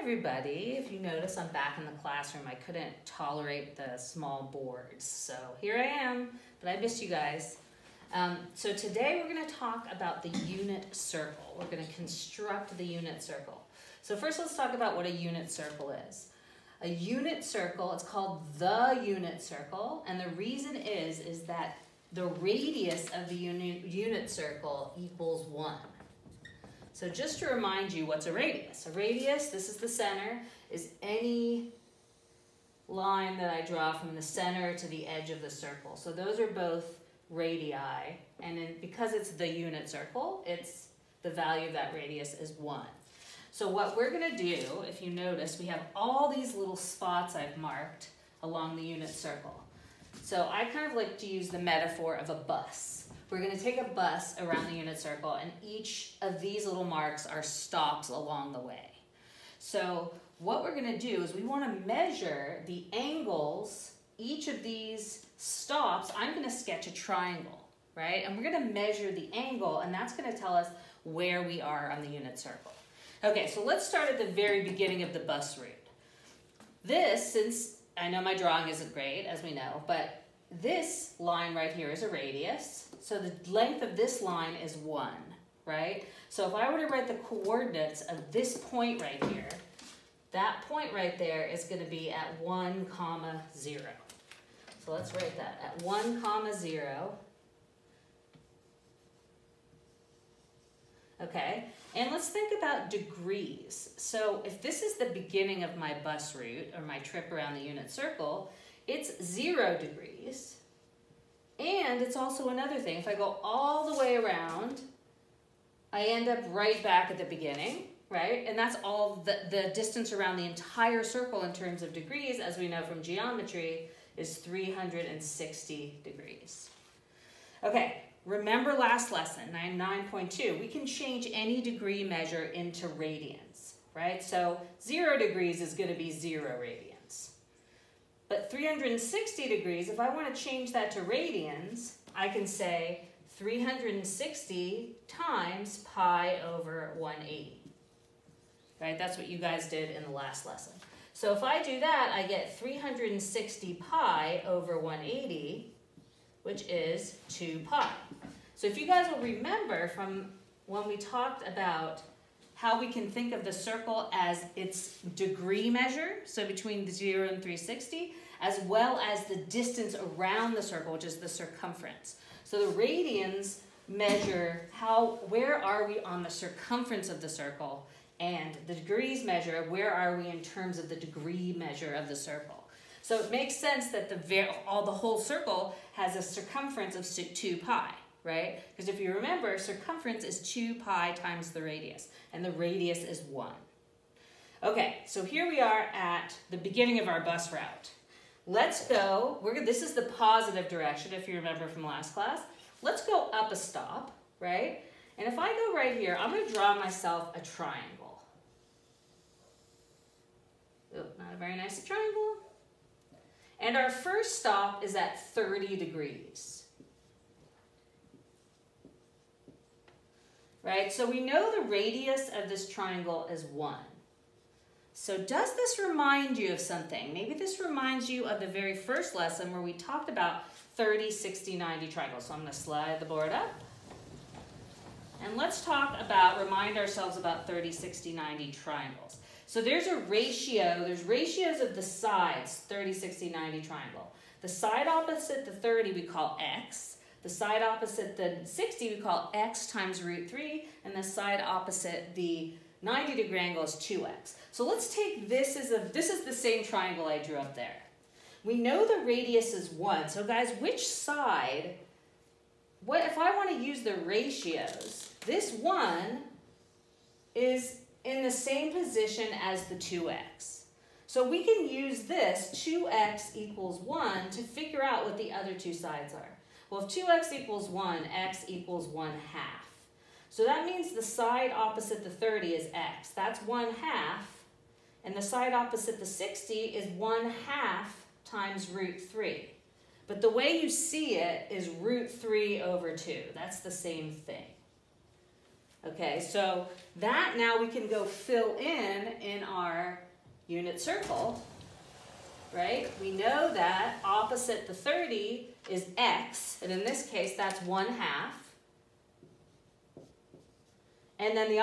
everybody. If you notice, I'm back in the classroom. I couldn't tolerate the small boards, so here I am, but I missed you guys. So today we're going to talk about the unit circle. We're going to construct the unit circle. So first let's talk about what a unit circle is. A unit circle, it's called the unit circle, and the reason is that the radius of the unit circle equals 1. So just to remind you, what's a radius? A radius, this is the center, is any line that I draw from the center to the edge of the circle. So those are both radii, and then because it's the unit circle, the value of that radius is 1. So what we're going to do, if you notice, we have all these little spots I've marked along the unit circle. So I kind of like to use the metaphor of a bus. We're going to take a bus around the unit circle, and each of these little marks are stops along the way. So what we're going to do is we want to measure the angles. Each of these stops, I'm going to sketch a triangle, right? And we're going to measure the angle, and that's going to tell us where we are on the unit circle. Okay, so let's start at the very beginning of the bus route. This, since I know my drawing isn't great, as we know, but this line right here is a radius. So the length of this line is 1, right? So if I were to write the coordinates of this point right here, that point right there is going to be at 1, 0. So let's write that at 1, 0. Okay, and let's think about degrees. So if this is the beginning of my bus route or my trip around the unit circle, it's 0 degrees. And it's also another thing, if I go all the way around, I end up right back at the beginning, right? And that's all the distance around the entire circle in terms of degrees, as we know from geometry, is 360 degrees. Okay, remember last lesson, 9.2, we can change any degree measure into radians, right? So 0 degrees is going to be 0 radians. But 360 degrees, if I want to change that to radians, I can say 360 times pi over 180. Right? That's what you guys did in the last lesson. So if I do that, I get 360 pi over 180, which is 2 pi. So if you guys will remember from when we talked about how we can think of the circle as its degree measure, so between 0 and 360, as well as the distance around the circle, which is the circumference. So the radians measure where are we on the circumference of the circle, and the degrees measure where are we in terms of the degree measure of the circle. So it makes sense that the whole circle has a circumference of 2 pi. Right? Because if you remember, circumference is 2 pi times the radius, and the radius is 1. Okay, so here we are at the beginning of our bus route. Let's go, this is the positive direction, if you remember from last class. Let's go up a stop, right? And if I go right here, I'm going to draw myself a triangle. Oh, not a very nice triangle. And our first stop is at 30 degrees. Right, so we know the radius of this triangle is 1. So does this remind you of something? Maybe this reminds you of the very first lesson where we talked about 30, 60, 90 triangles. So I'm going to slide the board up. And let's remind ourselves about 30, 60, 90 triangles. So there's a ratio, there's ratios of the sides, 30, 60, 90 triangle. The side opposite the 30 we call x. The side opposite the 60 we call x times root 3, and the side opposite the 90-degree angle is 2x. So let's take this this is the same triangle I drew up there. We know the radius is 1. So guys, which side, if I want to use the ratios, this 1 is in the same position as the 2x. So we can use this 2x equals 1 to figure out what the other two sides are. Well, if 2x equals 1, x equals 1/2. So that means the side opposite the 30 is x. That's 1/2. And the side opposite the 60 is 1/2 times root 3. But the way you see it is root 3 over 2. That's the same thing. Okay, so that now we can go fill in our unit circle, right? We know that opposite the 30 is x, and in this case that's 1/2. And then the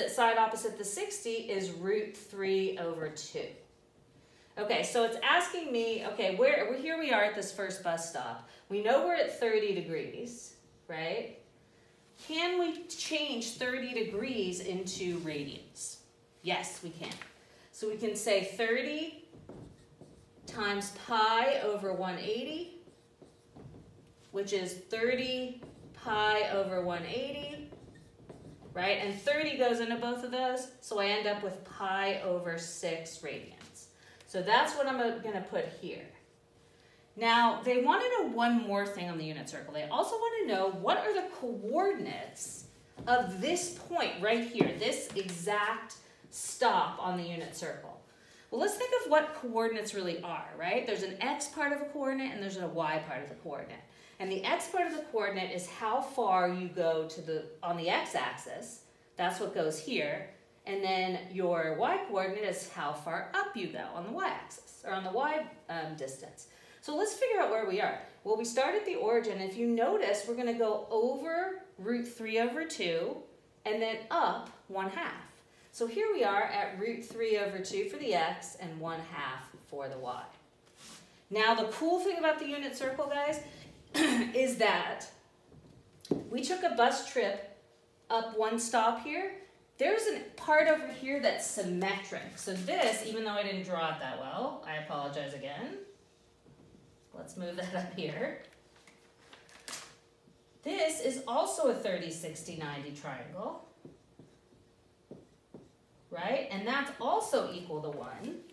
side opposite the 60 is √3/2. Okay, so it's asking me, okay, here we are at this first bus stop. We know we're at 30 degrees, right? Can we change 30 degrees into radians? Yes, we can. So we can say 30 times pi over 180, which is 30 pi over 180, right? And 30 goes into both of those, so I end up with pi over 6 radians. So that's what I'm going to put here. Now, they want to know one more thing on the unit circle. They also want to know what are the coordinates of this point right here, this exact stop on the unit circle. Well, let's think of what coordinates really are, right? There's an x part of a coordinate and there's a y part of the coordinate. And the x part of the coordinate is how far you go on the x-axis. That's what goes here. And then your y coordinate is how far up you go on the y-axis, or on the y distance. So let's figure out where we are. Well, we start at the origin. If you notice, we're going to go over √3/2 and then up 1/2. So here we are at √3/2 for the x and 1/2 for the y. Now, the cool thing about the unit circle, guys, is that we took a bus trip up one stop here. There's a part over here that's symmetric. So this, even though I didn't draw it that well, I apologize again. Let's move that up here. This is also a 30, 60, 90 triangle, right? And that's also equal to 1.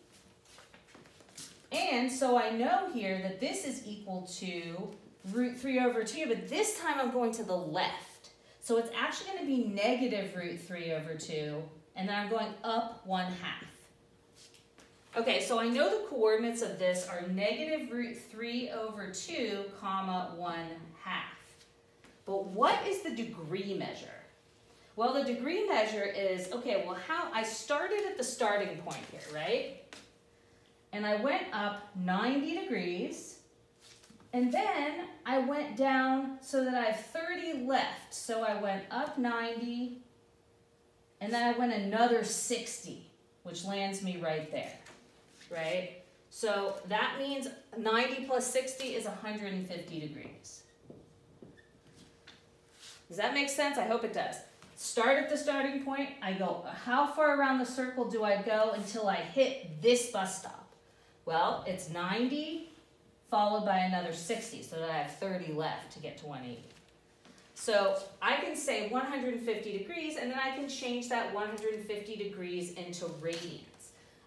And so I know here that this is equal to √3/2, but this time I'm going to the left. So it's actually going to be negative √3/2, and then I'm going up 1/2. Okay, so I know the coordinates of this are negative √3/2, comma 1/2. But what is the degree measure? Well, the degree measure is, okay, well, I started at the starting point here, right? And I went up 90 degrees, and then I went down so that I have 30 left. So I went up 90, and then I went another 60, which lands me right there. Right? So that means 90 plus 60 is 150 degrees. Does that make sense? I hope it does. Start at the starting point. I go, how far around the circle do I go until I hit this bus stop? Well, it's 90 followed by another 60, so that I have 30 left to get to 180. So I can say 150 degrees, and then I can change that 150 degrees into radians.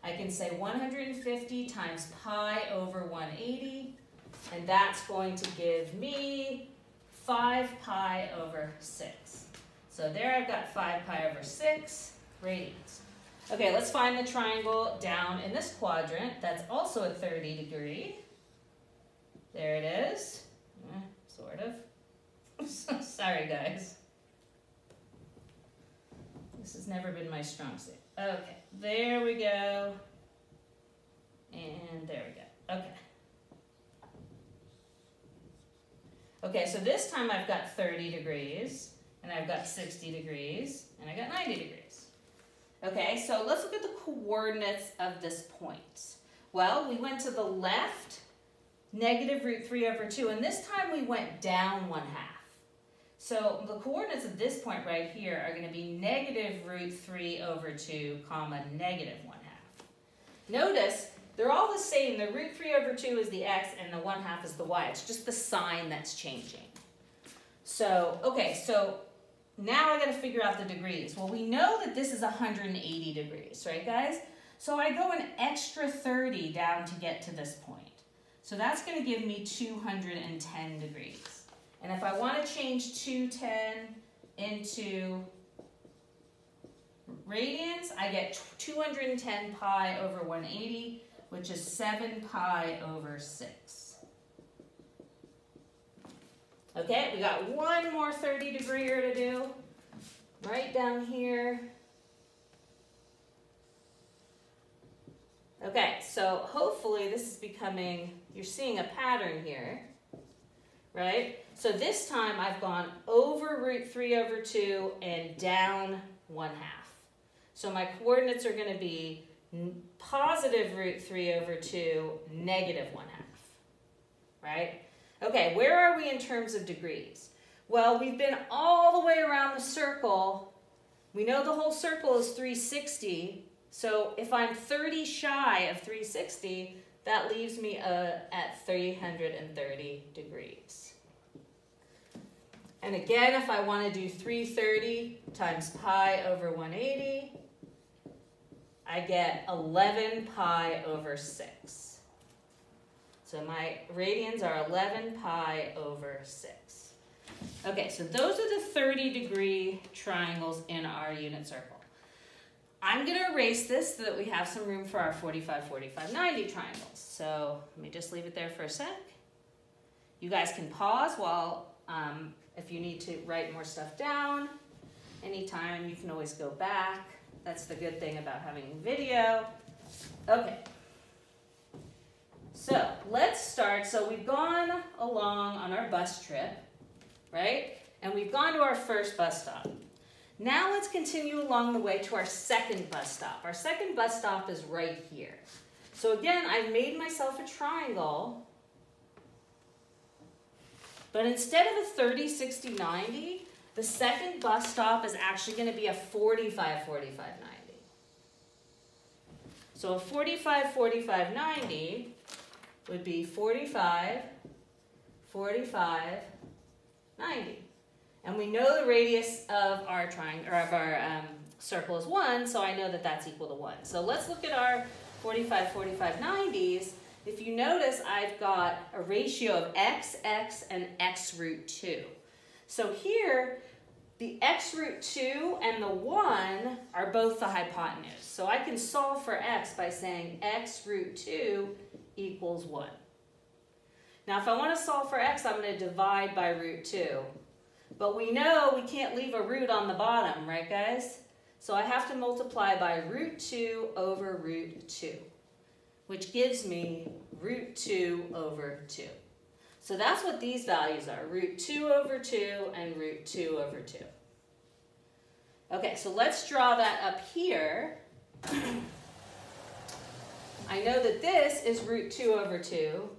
I can say 150 times pi over 180, and that's going to give me 5 pi over 6. So there I've got 5 pi over 6 radians. Okay, let's find the triangle down in this quadrant. That's also a 30 degree. There it is. Sort of. Sorry, guys. This has never been my strong suit. Okay, there we go. And there we go. Okay. Okay, so this time I've got 30 degrees, and I've got 60 degrees, and I got 90 degrees. Okay, so let's look at the coordinates of this point. Well, we went to the left, negative √3/2, and this time we went down 1/2. So the coordinates of this point right here are going to be negative √3/2, comma negative 1/2. Notice they're all the same. The √3/2 is the x and the 1/2 is the y. It's just the sign that's changing. So, okay, so now I got to figure out the degrees. Well, we know that this is 180 degrees, right, guys? So I go an extra 30 down to get to this point. So that's going to give me 210 degrees. And if I want to change 210 into radians, I get 210 pi over 180, which is 7 pi over 6. Okay, we got one more 30 degreer to do. right down here. Okay, so hopefully this is becoming, you're seeing a pattern here, right? So this time I've gone over root 3 over 2 and down 1/2. So my coordinates are going to be positive root 3 over 2, negative 1/2, right? Okay, where are we in terms of degrees? Well, we've been all the way around the circle. We know the whole circle is 360. So if I'm 30 shy of 360, that leaves me at 330 degrees. And again, if I want to do 330 times pi over 180, I get 11 pi over 6. So my radians are 11 pi over 6. Okay, so those are the 30-degree triangles in our unit circle. I'm going to erase this so that we have some room for our 45, 45, 90 triangles. So let me just leave it there for a sec. You guys can pause while, if you need to write more stuff down. Anytime, you can always go back. That's the good thing about having video. Okay. So let's start. So we've gone along on our bus trip, right? And we've gone to our first bus stop. Now let's continue along the way to our second bus stop. Our second bus stop is right here. So again, I've made myself a triangle, but instead of a 30, 60, 90, the second bus stop is actually going to be a 45, 45, 90. So a 45, 45, 90 would be 45, 45, 90. And we know the radius of our triangle, or of our circle is 1, so I know that that's equal to 1. So let's look at our 45, 45, 90s. If you notice, I've got a ratio of x, x, and x root 2. So here, the x root 2 and the 1 are both the hypotenuse. So I can solve for x by saying x root 2 equals 1. Now if I want to solve for x, I'm going to divide by root 2. But we know we can't leave a root on the bottom, right guys? So I have to multiply by root 2 over root 2, which gives me root 2 over 2. So that's what these values are, root 2 over 2 and root 2 over 2. Okay, so let's draw that up here. I know that this is root 2 over 2,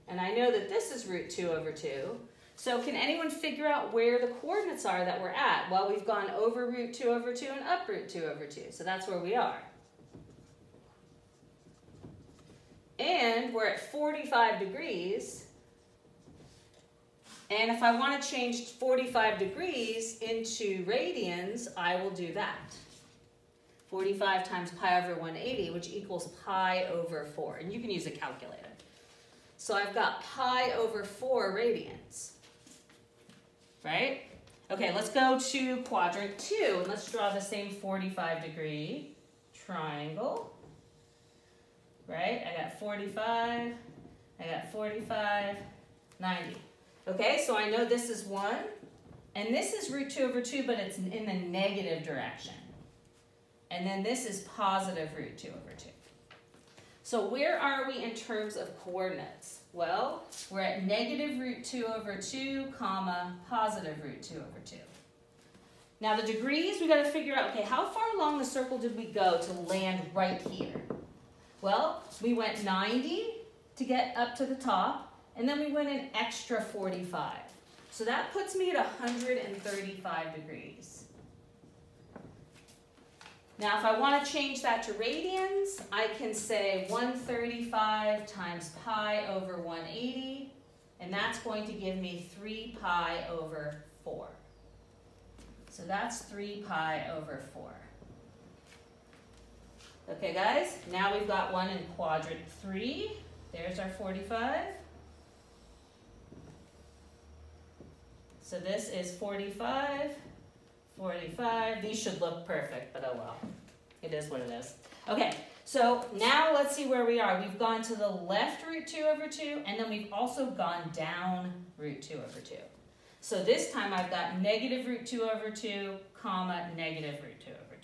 and I know that this is root 2 over 2. So can anyone figure out where the coordinates are that we're at? Well, we've gone over root 2 over 2 and up root 2 over 2. So that's where we are. And we're at 45 degrees. And if I want to change 45 degrees into radians, I will do that. 45 times pi over 180, which equals pi over 4. And you can use a calculator. So I've got pi over 4 radians. Right? Okay, let's go to quadrant 2, and let's draw the same 45-degree triangle. Right? I got 45, I got 45, 90. Okay, so I know this is 1, and this is root 2 over 2, but it's in the negative direction. And then this is positive root 2 over 2. So where are we in terms of coordinates? Well, we're at negative root 2 over 2, comma, positive root 2 over 2. Now the degrees, we got to figure out, okay, how far along the circle did we go to land right here? Well, we went 90 to get up to the top, and then we went an extra 45. So that puts me at 135 degrees. Now, if I want to change that to radians, I can say 135 times pi over 180, and that's going to give me 3 pi over 4. So that's 3 pi over 4. Okay, guys, now we've got one in quadrant 3. There's our 45. So this is 45. 45. These should look perfect, but oh well. It is what it is. Okay, so now let's see where we are. We've gone to the left root 2 over 2, and then we've also gone down root 2 over 2. So this time I've got negative root 2 over 2, comma, negative root 2 over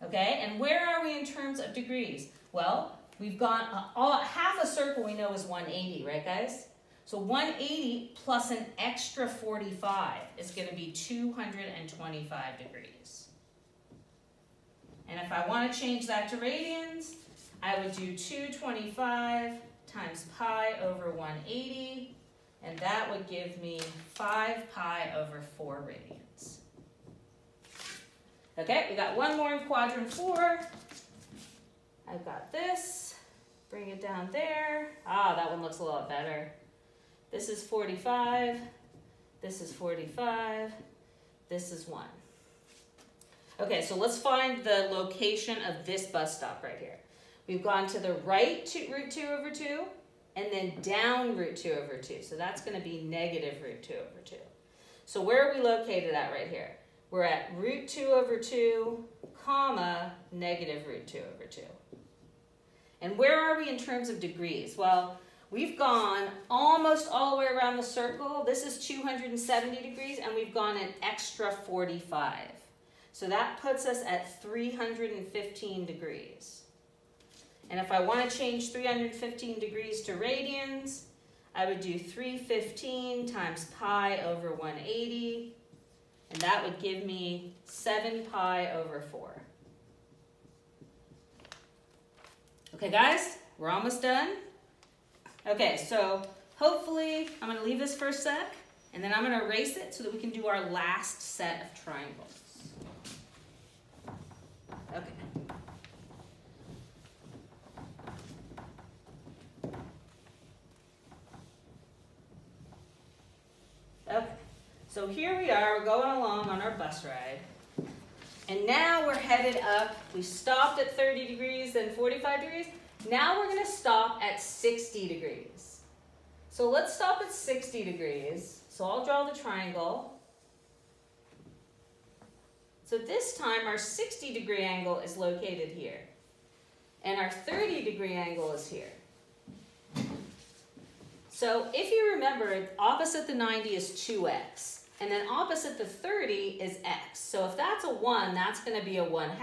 2. Okay, and where are we in terms of degrees? Well, we've gone, half a circle we know is 180, right guys? So 180 plus an extra 45 is going to be 225 degrees. And if I want to change that to radians, I would do 225 times pi over 180, and that would give me 5 pi over 4 radians. Okay, we got one more in quadrant 4. I've got this. Bring it down there. Ah, that one looks a lot better. This is 45. This is 45. This is 1. Okay, so let's find the location of this bus stop right here. We've gone to the right to root 2 over 2, and then down root 2 over 2. So that's going to be negative root 2 over 2. So where are we located at right here? We're at root 2 over 2, comma, negative root 2 over 2. And where are we in terms of degrees? Well, we've gone almost all the way around the circle. This is 270 degrees, and we've gone an extra 45. So that puts us at 315 degrees. And if I want to change 315 degrees to radians, I would do 315 times pi over 180, and that would give me 7 pi over 4. Okay, guys, we're almost done. Okay, so hopefully I'm going to leave this for a sec, and then I'm going to erase it so that we can do our last set of triangles. Okay. Okay, so here we are, we're going along on our bus ride. And now we're headed up. We stopped at 30 degrees, then 45 degrees. Now we're going to stop at 60 degrees. So let's stop at 60 degrees. So I'll draw the triangle. So this time our 60 degree angle is located here. And our 30 degree angle is here. So if you remember, opposite the 90 is 2x. And then opposite the 30 is x. So if that's a 1, that's going to be a 1/2.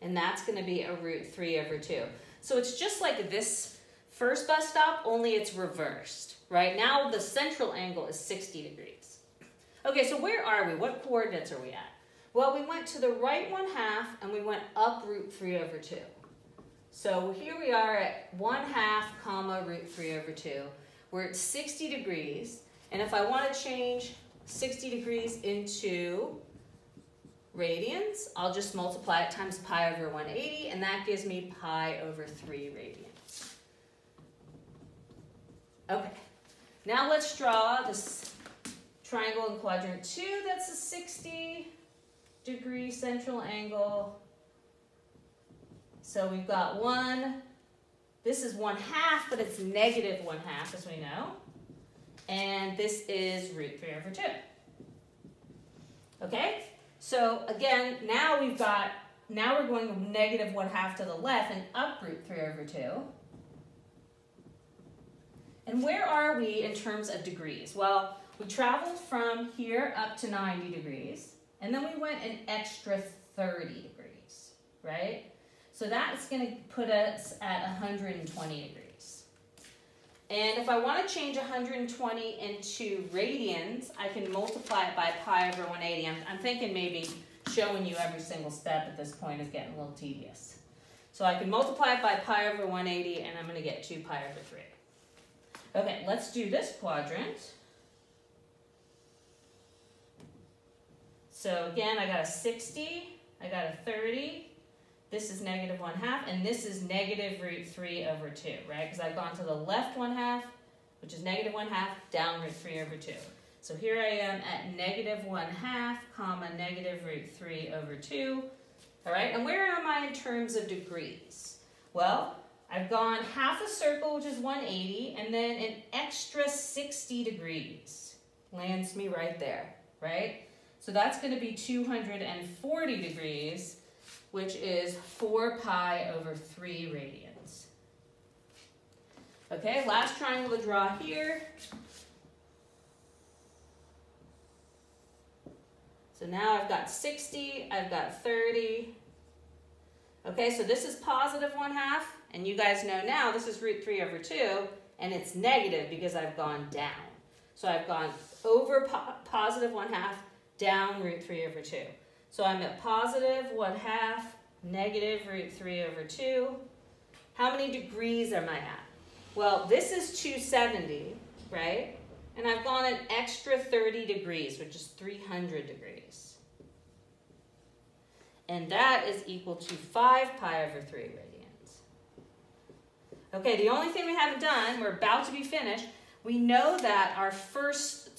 And that's going to be a root 3 over 2. So it's just like this first bus stop, only it's reversed. Right now the central angle is 60 degrees. Okay, so where are we? What coordinates are we at? Well, we went to the right 1/2 and we went up root 3 over 2. So here we are at 1/2 comma root 3 over 2. We're at 60 degrees. And if I want to change 60 degrees into radians, I'll just multiply it times pi over 180, and that gives me pi over 3 radians. Okay, now let's draw this triangle in quadrant 2. That's a 60 degree central angle. So we've got 1. This is 1/2, but it's negative 1/2, as we know. And this is root 3 over 2. Okay? So again, now we're going negative 1/2 to the left and up root 3 over 2. And where are we in terms of degrees? Well, we traveled from here up to 90 degrees, and then we went an extra 30 degrees, right? So that's going to put us at 120 degrees. And if I want to change 120 into radians, I can multiply it by pi over 180. I'm thinking maybe showing you every single step at this point is getting a little tedious. So I can multiply it by pi over 180, and I'm going to get 2 pi over 3. Okay, let's do this quadrant. So again, I got a 60, I got a 30. This is negative 1/2, and this is negative root 3 over 2, right? Because I've gone to the left 1/2, which is negative 1/2, down root 3 over 2. So here I am at negative 1/2, comma, negative root 3 over 2. All right, and where am I in terms of degrees? Well, I've gone half a circle, which is 180, and then an extra 60 degrees. Lands me right there, right? So that's going to be 240 degrees, which is 4 pi over 3 radians. Okay, last triangle to draw here. So now I've got 60, I've got 30. Okay, so this is positive 1/2, and you guys know now this is root 3 over 2, and it's negative because I've gone down. So I've gone over positive 1/2, down root 3 over 2. So I'm at positive 1/2, negative root 3 over 2. How many degrees am I at? Well, this is 270, right? And I've gone an extra 30 degrees, which is 300 degrees. And that is equal to 5 pi over 3 radians. Okay, the only thing we haven't done, we're about to be finished, we know that our first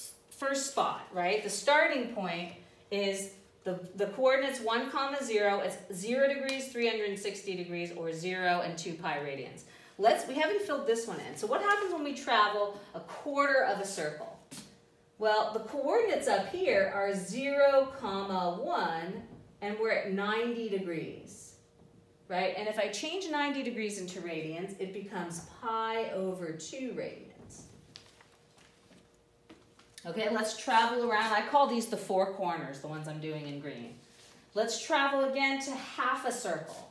spot, right? The starting point is the coordinates 1, 0, it's 0 degrees, 360 degrees, or 0 and 2 pi radians. We haven't filled this one in. So what happens when we travel a quarter of a circle? Well, the coordinates up here are 0, 1, and we're at 90 degrees, right? And if I change 90 degrees into radians, it becomes pi over 2 radians. Okay, let's travel around. I call these the 4 corners, the ones I'm doing in green. Let's travel again to half a circle.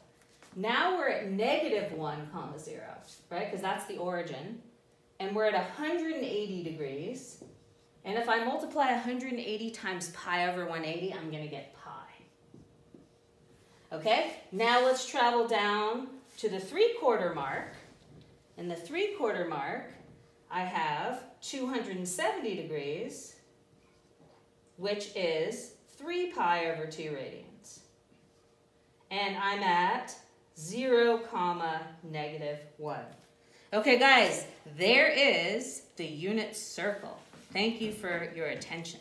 Now we're at negative 1, 0, right? Because that's the origin. And we're at 180 degrees. And if I multiply 180 times pi over 180, I'm going to get pi. Okay, now let's travel down to the 3/4 mark. In the 3/4 mark, I have 270 degrees, which is 3 pi over 2 radians. And I'm at 0, negative 1. Okay, guys, there is the unit circle. Thank you for your attention.